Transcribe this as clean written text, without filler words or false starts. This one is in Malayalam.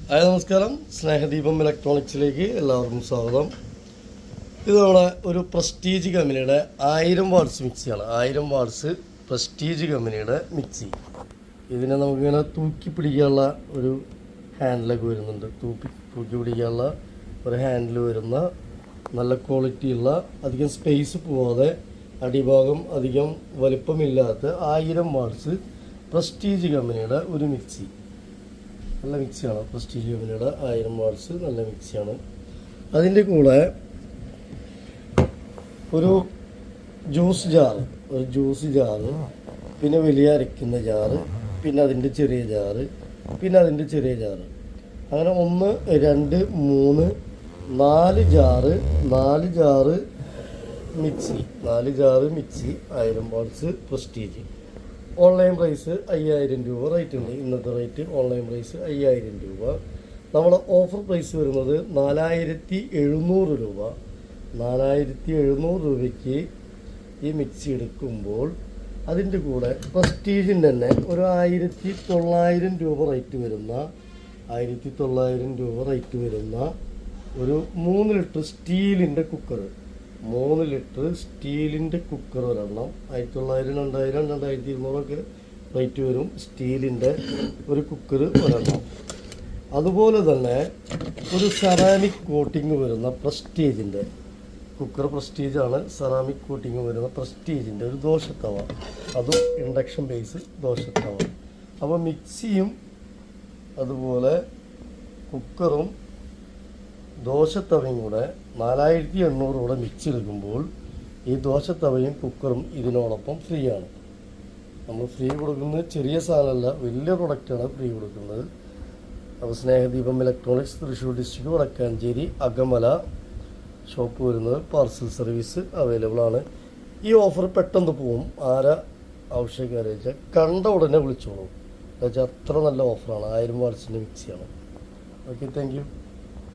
ഹായ് നമസ്കാരം. സ്നേഹദീപം ഇലക്ട്രോണിക്സിലേക്ക് എല്ലാവർക്കും സ്വാഗതം. ഇത് നമ്മുടെ ഒരു പ്രസ്റ്റീജ് കമ്പനിയുടെ 1000 വാട്ട്സ് മിക്സിയാണ്. 1000 വാട്ട്സ് പ്രസ്റ്റീജ് കമ്പനിയുടെ മിക്സി. ഇതിനെ നമുക്കിങ്ങനെ തൂക്കി പിടിക്കാനുള്ള ഒരു ഹാൻഡിലൊക്കെ വരുന്നുണ്ട്. തൂക്കി പിടിക്കാനുള്ള ഒരു ഹാൻഡിൽ വരുന്ന നല്ല ക്വാളിറ്റിയുള്ള, അധികം സ്പേസ് പോവാതെ, അടിഭാഗം അധികം വലിപ്പമില്ലാത്ത 1000 വാട്ട്സ് പ്രസ്റ്റീജ് കമ്പനിയുടെ ഒരു മിക്സി. നല്ല മിക്സിയാണ്. പ്രസ്റ്റീജ് കമ്പനിയുടെ 1000 വാട്ട്സ് നല്ല മിക്സിയാണ്. അതിൻ്റെ കൂടെ ഒരു ജ്യൂസ് ജാറ്, പിന്നെ വലിയ അരയ്ക്കുന്ന ജാറ്, പിന്നെ അതിൻ്റെ ചെറിയ ജാറ്, പിന്നെ അതിൻ്റെ ചെറിയ ജാറ്, അങ്ങനെ 1 2 3 4 jar mixie. 4 jar mixie 1000 watts Prestige. Online price 5000 രൂപ റേറ്റ് ഉണ്ട്. ഇന്നത്തെ റേറ്റ് ഓൺലൈൻ പ്രൈസ് 5000 രൂപ. നമ്മുടെ ഓഫർ പ്രൈസ് വരുന്നത് 4700 രൂപ. 4700 രൂപയ്ക്ക് ഈ മിക്സി എടുക്കുമ്പോൾ അതിൻ്റെ കൂടെ പ്രസ്റ്റീജിൻ്റെ തന്നെ ഒരു 1900 രൂപ റേറ്റ് വരുന്ന 1900 രൂപ റേറ്റ് വരുന്ന ഒരു 3 ലിറ്റർ സ്റ്റീലിൻ്റെ കുക്കർ. 3 ലിറ്റർ സ്റ്റീലിൻ്റെ കുക്കർ ഒരെണ്ണം. 1900 2000 2200 റേറ്റ് വരും സ്റ്റീലിൻ്റെ ഒരു കുക്കർ ഒരെണ്ണം. അതുപോലെ തന്നെ ഒരു സെറാമിക് കോട്ടിങ് വരുന്ന പ്രസ്റ്റീജിൻ്റെ കുക്കർ. പ്രസ്റ്റീജാണ്. സെറാമിക് കോട്ടിങ് വരുന്ന പ്രസ്റ്റീജിൻ്റെ ഒരു ദോശത്തവ, അതും ഇൻഡക്ഷൻ ബേസ് ദോശത്തവ. അപ്പോൾ മിക്സിയും അതുപോലെ കുക്കറും ദോശത്തവയും കൂടെ 4800 കൂടെ മിക്സ് എടുക്കുമ്പോൾ ഈ ദോശത്തവയും കുക്കറും ഇതിനോടൊപ്പം ഫ്രീ ആണ്. നമ്മൾ ഫ്രീ കൊടുക്കുന്നത് ചെറിയ സാധനമല്ല, വലിയ പ്രൊഡക്റ്റാണ് ഫ്രീ കൊടുക്കുന്നത്. അപ്പോൾ Snehadeepam electronics Thrissur district Vadakkanchery Akamala shop വരുന്നത്. പാർസൽ സർവീസ് അവൈലബിൾ ആണ്. ഈ ഓഫർ പെട്ടെന്ന് പോവും. ആരാ ആവശ്യക്കാരെ വെച്ചാൽ കണ്ട ഉടനെ വിളിച്ചോളൂ. എന്നുവെച്ചാൽ അത്ര നല്ല ഓഫറാണ്. 1000 വാട്ട്സിൻ്റെ മിക്സിയാണ്. Okay, thank U.